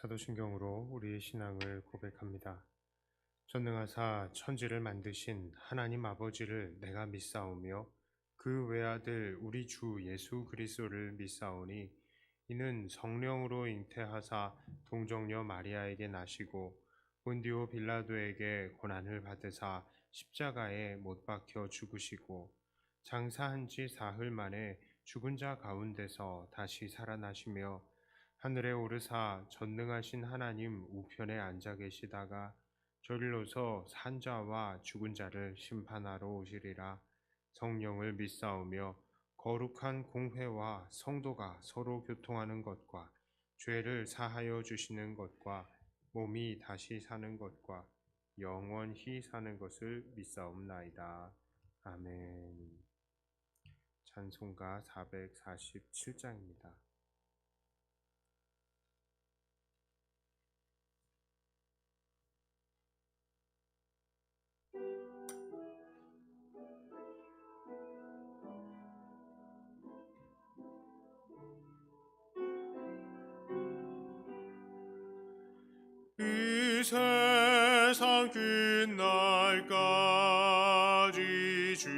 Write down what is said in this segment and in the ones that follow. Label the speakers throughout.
Speaker 1: 사도신경으로 우리의 신앙을 고백합니다. 전능하사 천지를 만드신 하나님 아버지를 내가 믿사오며 그 외아들 우리 주 예수 그리스도를 믿사오니 이는 성령으로 잉태하사 동정녀 마리아에게 나시고 본디오 빌라도에게 고난을 받으사 십자가에 못 박혀 죽으시고 장사한 지 사흘 만에 죽은 자 가운데서 다시 살아나시며 하늘에 오르사 전능하신 하나님 우편에 앉아 계시다가 저리로서 산자와 죽은 자를 심판하러 오시리라. 성령을 믿사오며 거룩한 공회와 성도가 서로 교통하는 것과 죄를 사하여 주시는 것과 몸이 다시 사는 것과 영원히 사는 것을 믿사옵나이다. 아멘. 찬송가 447장입니다. 이 세상 끝날까지 주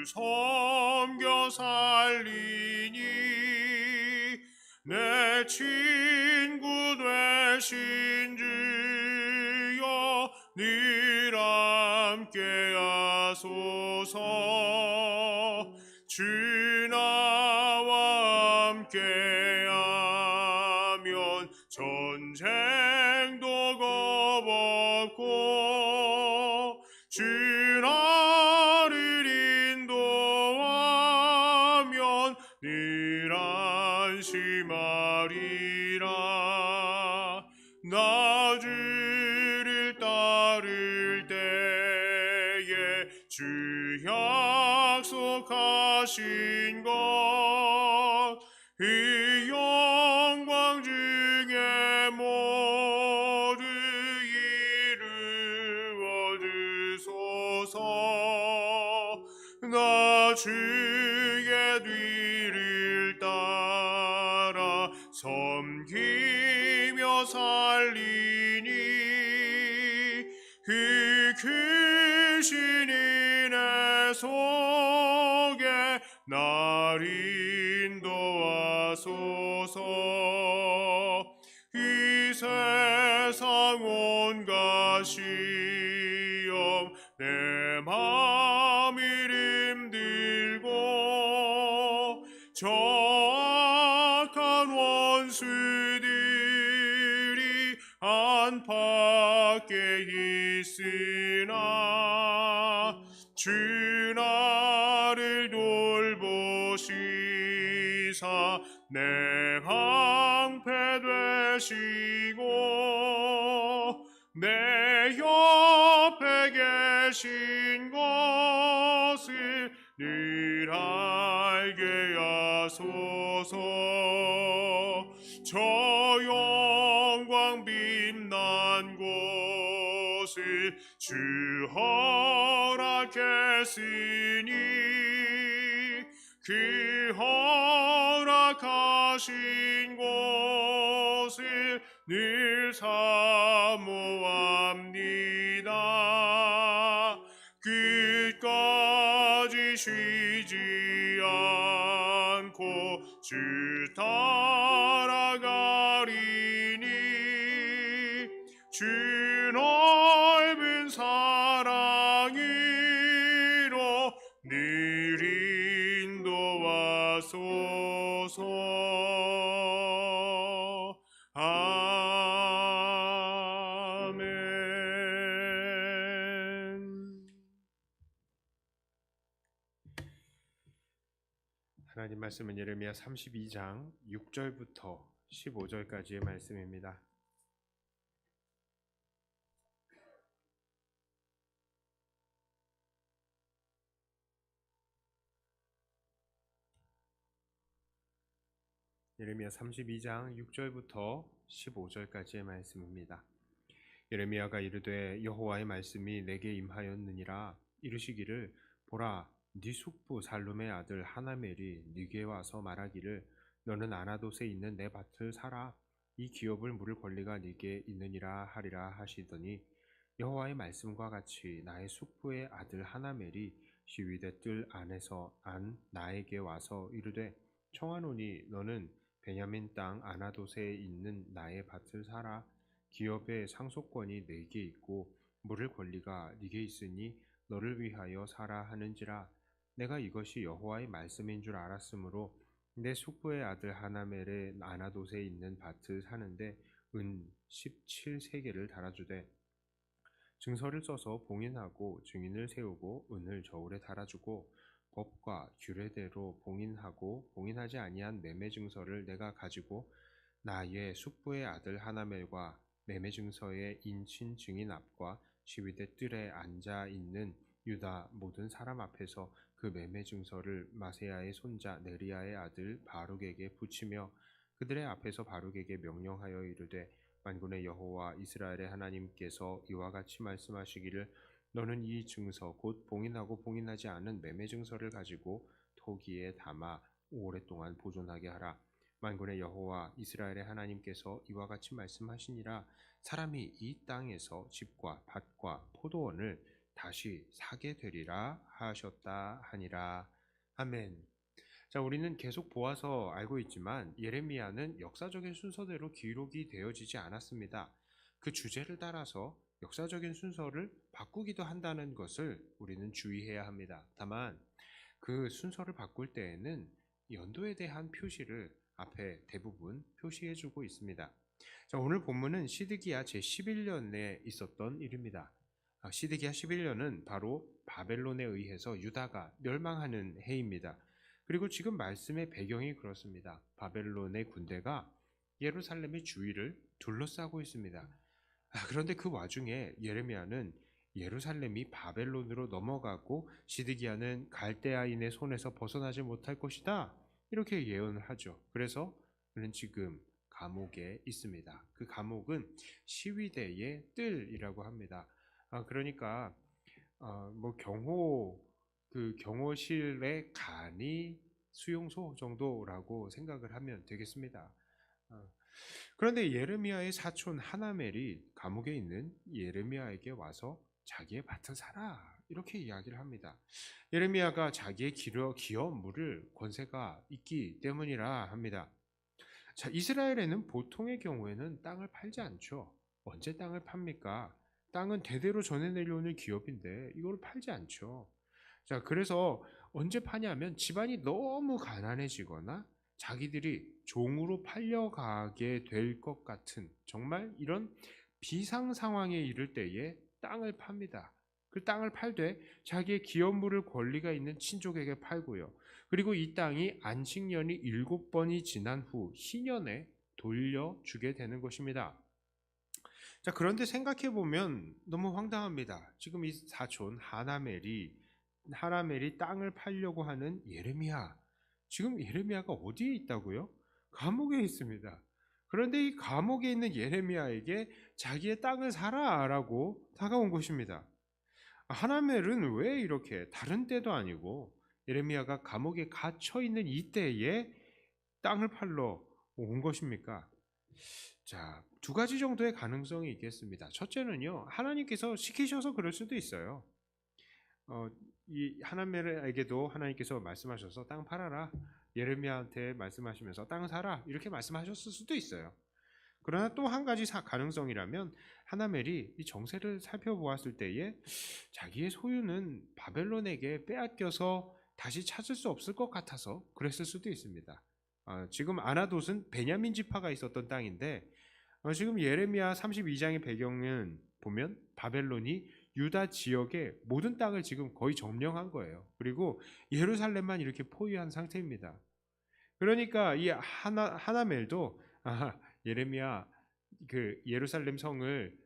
Speaker 1: 섬겨 살리니 내 친구 되신 주여 늘 함께 하소서. 주 나와 함께 하면 전쟁도 겁없고 주 나를 인도하면 늘 안심하리라. 나 주를 따를 때에 주 약속하신 것 이 영광 중에 모두 이루어 주소서. 나 주의 뒤를 따라 섬기며 살리니 그 크신 은혜 속에 날 인도하소서. 이 세상 온갖 시험 내 맘을 힘들고 저 악한 원수들이 안팎에 있으나 주 나를 돌보시사 내 방패 되시고 내 옆에 계신 것을 늘 알게 하소서. 저 영광 빛난 곳을 주 허락했으니 그 허락하신 곳을 늘 사모합니다. 끝까지 쉬지 않고 주 따라가리니 주 넓은 사랑으로 늘 인도하소서. 아멘. 하나님 말씀은 예레미야 32장 6절부터 15절까지의 말씀입니다. 예레미야 32장 6절부터 15절까지의 말씀입니다. 예레미야가 이르되 여호와의 말씀이 내게 임하였느니라. 이르시기를 보라 네 숙부 살룸의 아들 하나멜이 네게 와서 말하기를 너는 아나돗에 있는 내 밭을 사라. 이 기업을 물을 권리가 네게 있느니라 하리라 하시더니 여호와의 말씀과 같이 나의 숙부의 아들 하나멜이 시위대 뜰 안에서 안 나에게 와서 이르되 청하노니 너는 베냐민 땅 아나돗에 있는 나의 밭을 사라. 기업의 상속권이 네게 있고 물을 권리가 네게 있으니 너를 위하여 사라 하는지라. 내가 이것이 여호와의 말씀인 줄 알았으므로 내 숙부의 아들 하나멜의 아나돗에 있는 밭을 사는데 은 17세겔을 달아주되 증서를 써서 봉인하고 증인을 세우고 은을 저울에 달아주고 법과 규례대로 봉인하고 봉인하지 아니한 매매 증서를 내가 가지고 나의 숙부의 아들 하나멜과 매매 증서의 인친 증인 앞과 시위대 뜰에 앉아 있는 유다 모든 사람 앞에서 그 매매 증서를 마세야의 손자 네리야의 아들 바룩에게 붙이며 그들의 앞에서 바룩에게 명령하여 이르되 만군의 여호와 이스라엘의 하나님께서 이와 같이 말씀하시기를 너는 이 증서 곧 봉인하고 봉인하지 않은 매매 증서를 가지고 토기에 담아 오랫동안 보존하게 하라. 만군의 여호와 이스라엘의 하나님께서 이와 같이 말씀하시니라. 사람이 이 땅에서 집과 밭과 포도원을 다시 사게 되리라 하셨다 하니라. 아멘. 자, 우리는 계속 보아서 알고 있지만 예레미야는 역사적인 순서대로 기록이 되어지지 않았습니다. 그 주제를 따라서 역사적인 순서를 바꾸기도 한다는 것을 우리는 주의해야 합니다. 다만 그 순서를 바꿀 때에는 연도에 대한 표시를 앞에 대부분 표시해주고 있습니다. 자, 오늘 본문은 시드기야 제11년에 있었던 일입니다. 시드기야 11년은 바로 바벨론에 의해서 유다가 멸망하는 해입니다. 그리고 지금 말씀의 배경이 그렇습니다. 바벨론의 군대가 예루살렘의 주위를 둘러싸고 있습니다. 그런데 그 와중에 예레미야는 예루살렘이 바벨론으로 넘어가고 시드기야는 갈대아인의 손에서 벗어나지 못할 것이다. 이렇게 예언을 하죠. 그래서 그는 지금 감옥에 있습니다. 그 감옥은 시위대의 뜰이라고 합니다. 그러니까 뭐 경호실의 간이 수용소 정도라고 생각을 하면 되겠습니다. 그런데 예레미야의 사촌 하나멜이 감옥에 있는 예레미야에게 와서 자기의 밭을 사라 이렇게 이야기를 합니다. 예레미야가 자기의 기업 물을 권세가 있기 때문이라 합니다. 자, 이스라엘에는 보통의 경우에는 땅을 팔지 않죠. 언제 땅을 팝니까? 땅은 대대로 전해 내려오는 기업인데 이걸 팔지 않죠. 자, 그래서 언제 파냐면 집안이 너무 가난해지거나 자기들이 종으로 팔려가게 될 것 같은 정말 이런 비상 상황에 이를 때에 땅을 팝니다. 그 땅을 팔되 자기의 기업물을 권리가 있는 친족에게 팔고요. 그리고 이 땅이 안식년이 7번이 지난 후 희년에 돌려주게 되는 것입니다. 자, 그런데 생각해 보면 너무 황당합니다. 지금 이 사촌 하나멜이 땅을 팔려고 하는 예레미야. 지금 예레미야가 어디에 있다고요? 감옥에 있습니다. 그런데 이 감옥에 있는 예레미야에게 자기의 땅을 사라라고 다가온 것입니다. 하나멜은 왜 이렇게 다른 때도 아니고 예레미야가 감옥에 갇혀 있는 이때에 땅을 팔러 온 것입니까? 자, 두 가지 정도의 가능성이 있겠습니다. 첫째는요, 하나님께서 시키셔서 그럴 수도 있어요. 이 하나멜에게도 하나님께서 말씀하셔서 땅 팔아라. 예레미야한테 말씀하시면서 땅 사라. 이렇게 말씀하셨을 수도 있어요. 그러나 또 한 가지 가능성이라면 하나멜이 이 정세를 살펴보았을 때에 자기의 소유는 바벨론에게 빼앗겨서 다시 찾을 수 없을 것 같아서 그랬을 수도 있습니다. 지금 아나돗은 베냐민 지파가 있었던 땅인데 지금 예레미야 32장의 배경은 보면 바벨론이 유다 지역의 모든 땅을 지금 거의 점령한 거예요. 그리고 예루살렘만 이렇게 포위한 상태입니다. 그러니까 이 하나멜도 예레미야 그 예루살렘 성을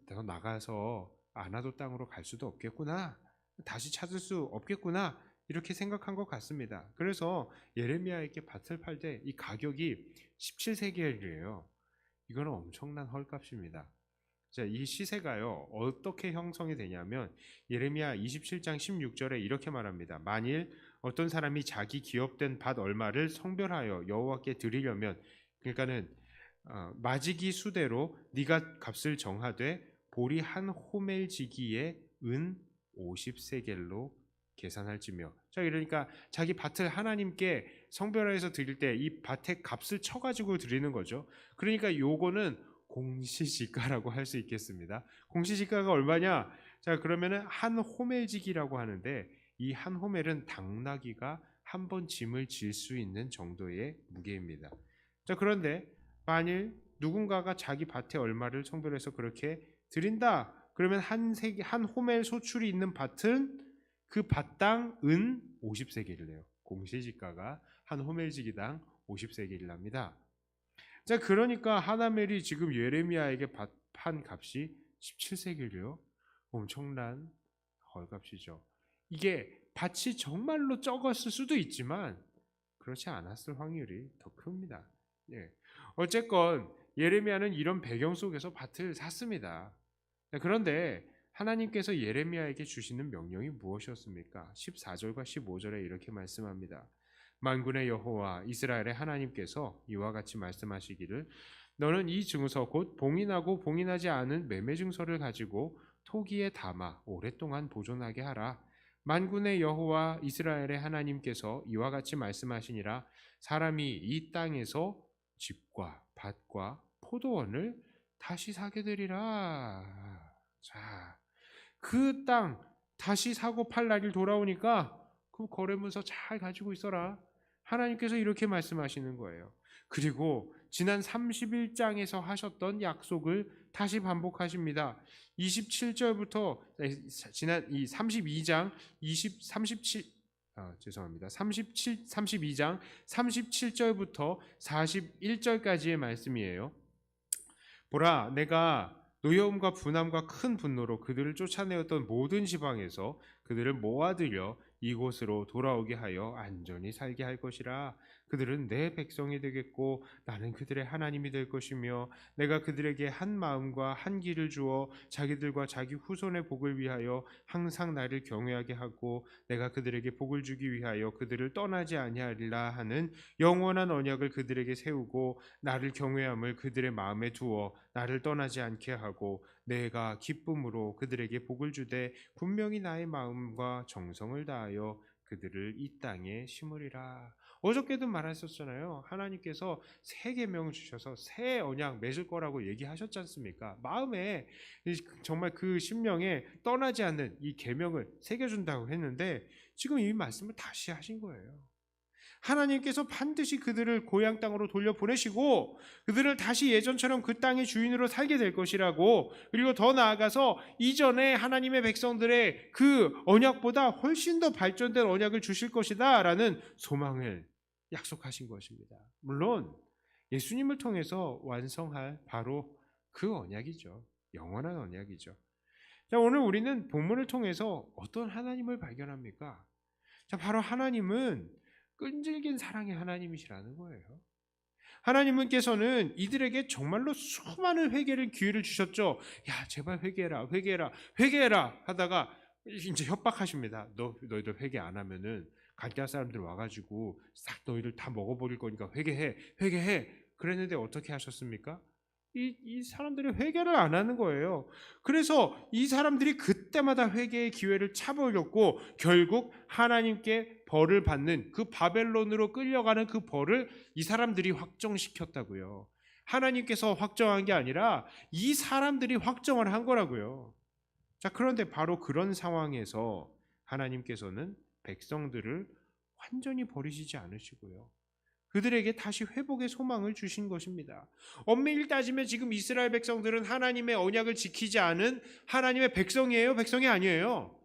Speaker 1: 더 나가서 아나돗 땅으로 갈 수도 없겠구나. 다시 찾을 수 없겠구나. 이렇게 생각한 것 같습니다. 그래서 예레미야에게 밭을 팔 때 이 가격이 17세겔이에요. 이거는 엄청난 헐값입니다. 자, 이 시세가요 어떻게 형성이 되냐면 예레미야 27장 16절에 이렇게 말합니다. 만일 어떤 사람이 자기 기업된 밭 얼마를 성별하여 여호와께 드리려면, 그러니까는 마지기 수대로 네가 값을 정하되 보리 한 호멜지기에 은 50세겔로 계산할지며. 자, 그러니까 자기 밭을 하나님께 성별화해서 드릴 때 이 밭의 값을 쳐가지고 드리는 거죠. 그러니까 요거는 공시지가라고 할 수 있겠습니다. 공시지가가 얼마냐? 자, 그러면은 한 호멜지기라고 하는데 이 한 호멜은 당나귀가 한 번 짐을 질 수 있는 정도의 무게입니다. 자, 그런데 만일 누군가가 자기 밭에 얼마를 성별해서 그렇게 드린다. 그러면 한 호멜 소출이 있는 밭은 그 밭당 은 50세겔을 내요. 공시지가가 한 호멜지기당 50세겔을 납니다. 자, 그러니까 하나멜이 지금 예레미야에게 판 값이 17세겔이요. 엄청난 헐값이죠. 이게 밭이 정말로 적었을 수도 있지만 그렇지 않았을 확률이 더 큽니다. 예. 어쨌건 예레미야는 이런 배경 속에서 밭을 샀습니다. 그런데 하나님께서 예레미야에게 주시는 명령이 무엇이었습니까? 14절과 15절에 이렇게 말씀합니다. 만군의 여호와 이스라엘의 하나님께서 이와 같이 말씀하시기를 너는 이 증서 곧 봉인하고 봉인하지 않은 매매 증서를 가지고 토기에 담아 오랫동안 보존하게 하라. 만군의 여호와 이스라엘의 하나님께서 이와 같이 말씀하시니라. 사람이 이 땅에서 집과 밭과 포도원을 다시 사게 되리라. 자, 그 땅 다시 사고 팔 날이 돌아오니까 그 거래문서 잘 가지고 있어라. 하나님께서 이렇게 말씀하시는 거예요. 그리고 지난 31장에서 하셨던 약속을 다시 반복하십니다. 27절부터 지난 이 32장 32장 37절부터 41절까지의 말씀이에요. 보라, 내가 노여움과 분함과 큰 분노로 그들을 쫓아내었던 모든 지방에서 그들을 모아들여 이곳으로 돌아오게 하여 안전히 살게 할 것이라. 그들은 내 백성이 되겠고 나는 그들의 하나님이 될 것이며 내가 그들에게 한 마음과 한 길을 주어 자기들과 자기 후손의 복을 위하여 항상 나를 경외하게 하고 내가 그들에게 복을 주기 위하여 그들을 떠나지 아니하리라 하는 영원한 언약을 그들에게 세우고 나를 경외함을 그들의 마음에 두어 나를 떠나지 않게 하고 내가 기쁨으로 그들에게 복을 주되 분명히 나의 마음과 정성을 다하여 그들을 이 땅에 심으리라. 어저께도 말하셨잖아요. 하나님께서 새 계명을 주셔서 새 언약 맺을 거라고 얘기하셨지 않습니까? 마음에 정말 그 심령에 떠나지 않는 이 계명을 새겨준다고 했는데 지금 이 말씀을 다시 하신 거예요. 하나님께서 반드시 그들을 고향 땅으로 돌려보내시고 그들을 다시 예전처럼 그 땅의 주인으로 살게 될 것이라고, 그리고 더 나아가서 이전에 하나님의 백성들의 그 언약보다 훨씬 더 발전된 언약을 주실 것이다 라는 소망을 약속하신 것입니다. 물론 예수님을 통해서 완성할 바로 그 언약이죠. 영원한 언약이죠. 자, 오늘 우리는 본문을 통해서 어떤 하나님을 발견합니까? 자, 바로 하나님은 끈질긴 사랑의 하나님이시라는 거예요. 하나님께서는 이들에게 정말로 수많은 회개를 기회를 주셨죠. 야, 제발 회개해라, 회개해라, 회개해라 하다가 이제 협박하십니다. 너희들 회개 안 하면은 갈대아 사람들 와가지고 싹 너희들 다 먹어버릴 거니까 회개해, 회개해. 그랬는데 어떻게 하셨습니까? 이 사람들이 회개를 안 하는 거예요. 그래서 이 사람들이 그때마다 회개의 기회를 차버렸고 결국 하나님께 벌을 받는 그 바벨론으로 끌려가는 그 벌을 이 사람들이 확정시켰다고요. 하나님께서 확정한 게 아니라 이 사람들이 확정을 한 거라고요. 자, 그런데 바로 그런 상황에서 하나님께서는 백성들을 완전히 버리시지 않으시고요. 그들에게 다시 회복의 소망을 주신 것입니다. 엄밀히 따지면 지금 이스라엘 백성들은 하나님의 언약을 지키지 않은 하나님의 백성이에요? 백성이 아니에요?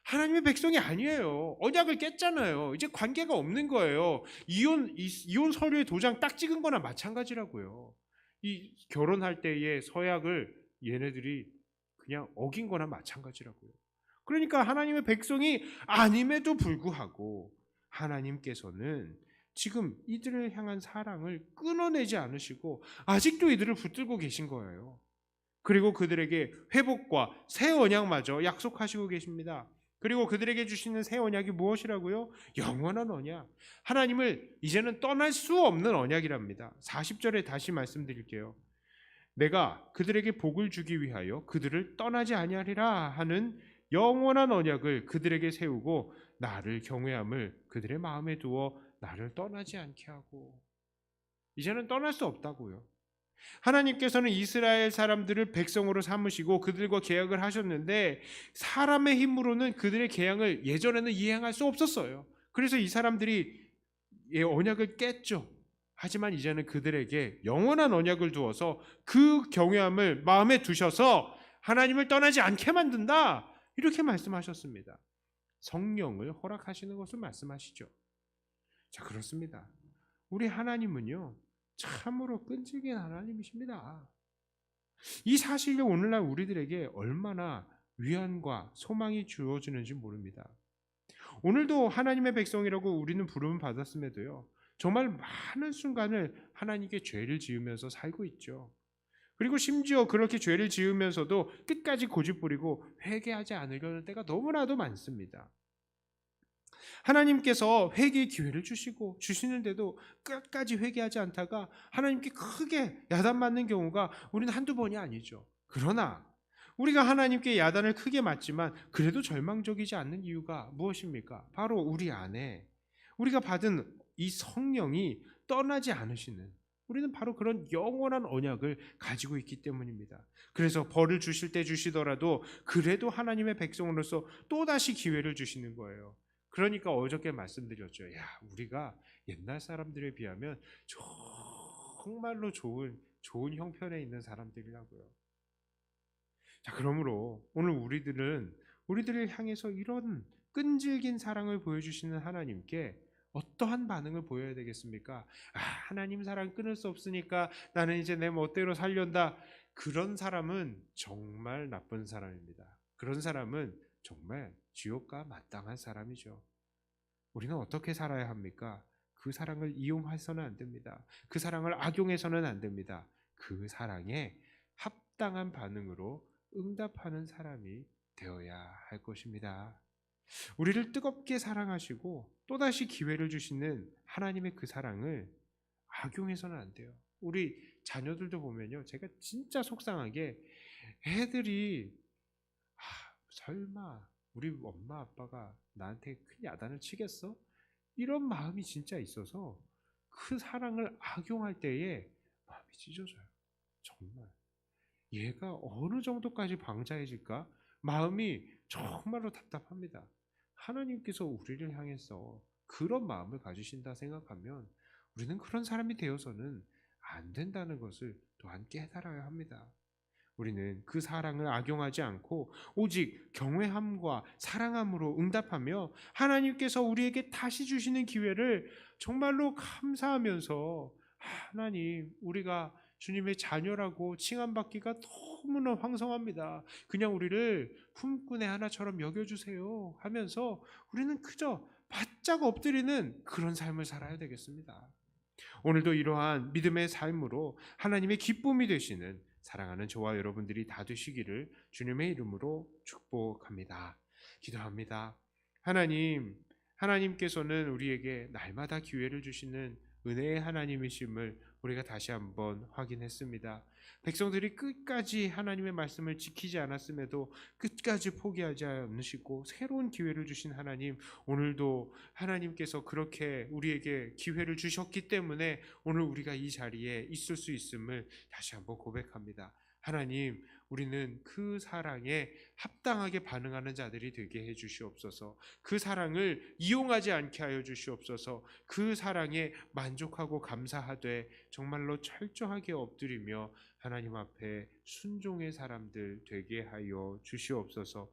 Speaker 1: 하나님의 백성이 아니에요. 언약을 깼잖아요. 이제 관계가 없는 거예요. 이혼 서류에 도장 딱 찍은 거나 마찬가지라고요. 이 결혼할 때의 서약을 얘네들이 그냥 어긴 거나 마찬가지라고요. 그러니까 하나님의 백성이 아님에도 불구하고 하나님께서는 지금 이들을 향한 사랑을 끊어내지 않으시고 아직도 이들을 붙들고 계신 거예요. 그리고 그들에게 회복과 새 언약마저 약속하시고 계십니다. 그리고 그들에게 주시는 새 언약이 무엇이라고요? 영원한 언약. 하나님을 이제는 떠날 수 없는 언약이랍니다. 40절에 다시 말씀드릴게요. 내가 그들에게 복을 주기 위하여 그들을 떠나지 아니하리라 하는 영원한 언약을 그들에게 세우고 나를 경외함을 그들의 마음에 두어 나를 떠나지 않게 하고. 이제는 떠날 수 없다고요. 하나님께서는 이스라엘 사람들을 백성으로 삼으시고 그들과 계약을 하셨는데 사람의 힘으로는 그들의 계약을 예전에는 이행할 수 없었어요. 그래서 이 사람들이 언약을 깼죠. 하지만 이제는 그들에게 영원한 언약을 두어서 그 경외함을 마음에 두셔서 하나님을 떠나지 않게 만든다. 이렇게 말씀하셨습니다. 성령을 허락하시는 것을 말씀하시죠. 자, 그렇습니다. 우리 하나님은요, 참으로 끈질긴 하나님이십니다. 이 사실이 오늘날 우리들에게 얼마나 위안과 소망이 주어지는지 모릅니다. 오늘도 하나님의 백성이라고 우리는 부름을 받았음에도요, 정말 많은 순간을 하나님께 죄를 지으면서 살고 있죠. 그리고 심지어 그렇게 죄를 지으면서도 끝까지 고집부리고 회개하지 않으려는 때가 너무나도 많습니다. 하나님께서 회개의 기회를 주시는데도 끝까지 회개하지 않다가 하나님께 크게 야단맞는 경우가 우리는 한두 번이 아니죠. 그러나 우리가 하나님께 야단을 크게 맞지만 그래도 절망적이지 않는 이유가 무엇입니까? 바로 우리 안에 우리가 받은 이 성령이 떠나지 않으시는, 우리는 바로 그런 영원한 언약을 가지고 있기 때문입니다. 그래서 벌을 주실 때 주시더라도 그래도 하나님의 백성으로서 또다시 기회를 주시는 거예요. 그러니까 어저께 말씀드렸죠. 야, 우리가 옛날 사람들에 비하면 정말로 좋은 형편에 있는 사람들이라고요. 자, 그러므로 오늘 우리들을 향해서 이런 끈질긴 사랑을 보여주시는 하나님께 어떠한 반응을 보여야 되겠습니까? 하나님 사랑 끊을 수 없으니까 나는 이제 내 멋대로 살련다. 그런 사람은 정말 나쁜 사람입니다. 그런 사람은 정말 지옥과 마땅한 사람이죠. 우리는 어떻게 살아야 합니까? 그 사랑을 이용해서는 안 됩니다. 그 사랑을 악용해서는 안 됩니다. 그 사랑에 합당한 반응으로 응답하는 사람이 되어야 할 것입니다. 우리를 뜨겁게 사랑하시고 또다시 기회를 주시는 하나님의 그 사랑을 악용해서는 안 돼요. 우리 자녀들도 보면요, 제가 진짜 속상하게 애들이 설마 우리 엄마 아빠가 나한테 큰 야단을 치겠어? 이런 마음이 진짜 있어서 그 사랑을 악용할 때에 마음이 찢어져요. 정말 얘가 어느 정도까지 방자해질까? 마음이 정말로 답답합니다. 하나님께서 우리를 향해서 그런 마음을 가지신다 생각하면 우리는 그런 사람이 되어서는 안 된다는 것을 또한 깨달아야 합니다. 우리는 그 사랑을 악용하지 않고 오직 경외함과 사랑함으로 응답하며 하나님께서 우리에게 다시 주시는 기회를 정말로 감사하면서, 하나님, 우리가 주님의 자녀라고 칭함받기가 너무나 황성합니다. 그냥 우리를 품꾼의 하나처럼 여겨주세요 하면서 우리는 그저 바짝 엎드리는 그런 삶을 살아야 되겠습니다. 오늘도 이러한 믿음의 삶으로 하나님의 기쁨이 되시는 사랑하는 저와 여러분들이 다 되시기를 주님의 이름으로 축복합니다. 기도합니다. 하나님께서는 우리에게 날마다 기회를 주시는 은혜의 하나님이심을 우리가 다시 한번 확인했습니다. 백성들이 끝까지 하나님의 말씀을 지키지 않았음에도 끝까지 포기하지 않으시고 새로운 기회를 주신 하나님, 오늘도 하나님께서 그렇게 우리에게 기회를 주셨기 때문에 오늘 우리가 이 자리에 있을 수 있음을 다시 한번 고백합니다. 하나님, 우리는 그 사랑에 합당하게 반응하는 자들이 되게 해 주시옵소서. 그 사랑을 이용하지 않게 하여 주시옵소서. 그 사랑에 만족하고 감사하되 정말로 철저하게 엎드리며 하나님 앞에 순종의 사람들 되게 하여 주시옵소서.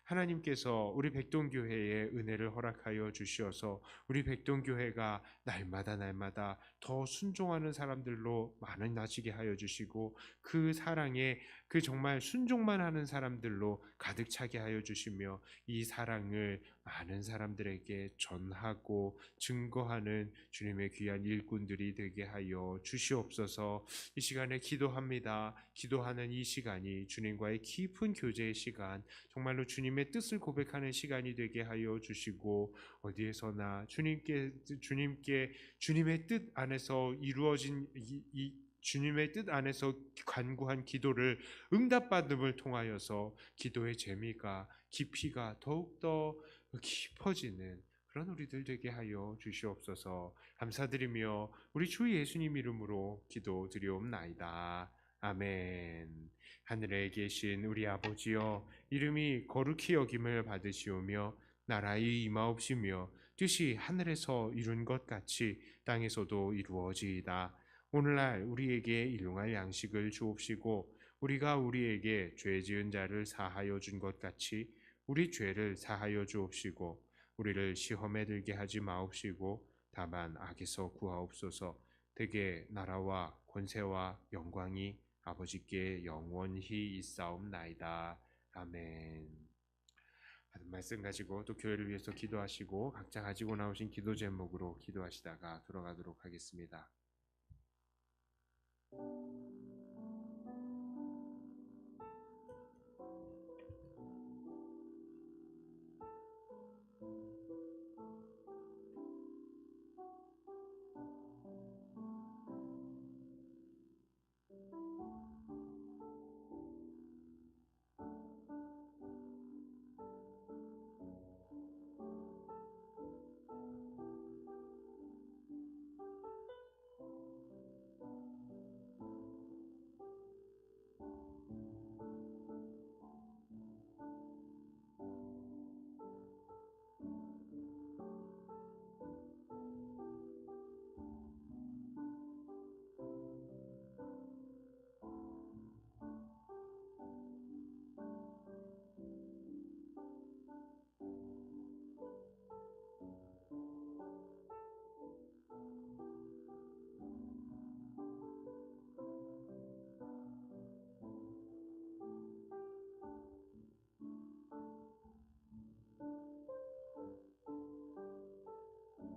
Speaker 1: 하나님께서 우리 백동교회에 은혜를 허락하여 주시어서 우리 백동교회가 날마다 더 순종하는 사람들로 많아지게 하여 주시고 그 사랑에 그 정말 순종만 하는 사람들로 가득 차게 하여 주시며 이 사랑을 많은 사람들에게 전하고 증거하는 주님의 귀한 일꾼들이 되게 하여 주시옵소서. 이 시간 시간에 기도합니다. 기도하는 이 시간이 주님과의 깊은 교제의 시간, 정말로 주님의 뜻을 고백하는 시간이 되게 하여 주시고, 어디에서나 주님의 뜻 안에서 이루어진 주님의 뜻 안에서 간구한 기도를 응답받음을 통하여서 기도의 재미가, 깊이가 더욱더 깊어지는 그런 우리들 되게 하여 주시옵소서. 감사드리며 우리 주 예수님 이름으로 기도드리옵나이다. 아멘. 하늘에 계신 우리 아버지여, 이름이 거룩히 여김을 받으시오며 나라의 임하옵시며 뜻이 하늘에서 이룬 것 같이 땅에서도 이루어지이다. 오늘날 우리에게 일용할 양식을 주옵시고, 우리가 우리에게 죄 지은 자를 사하여 준 것 같이 우리 죄를 사하여 주옵시고, 우리를 시험에 들게 하지 마옵시고 다만 악에서 구하옵소서. 대개 나라와 권세와 영광이 아버지께 영원히 있사옵나이다. 아멘. 하는 말씀 가지고 또 교회를 위해서 기도하시고 각자 가지고 나오신 기도 제목으로 기도하시다가 돌아가도록 하겠습니다.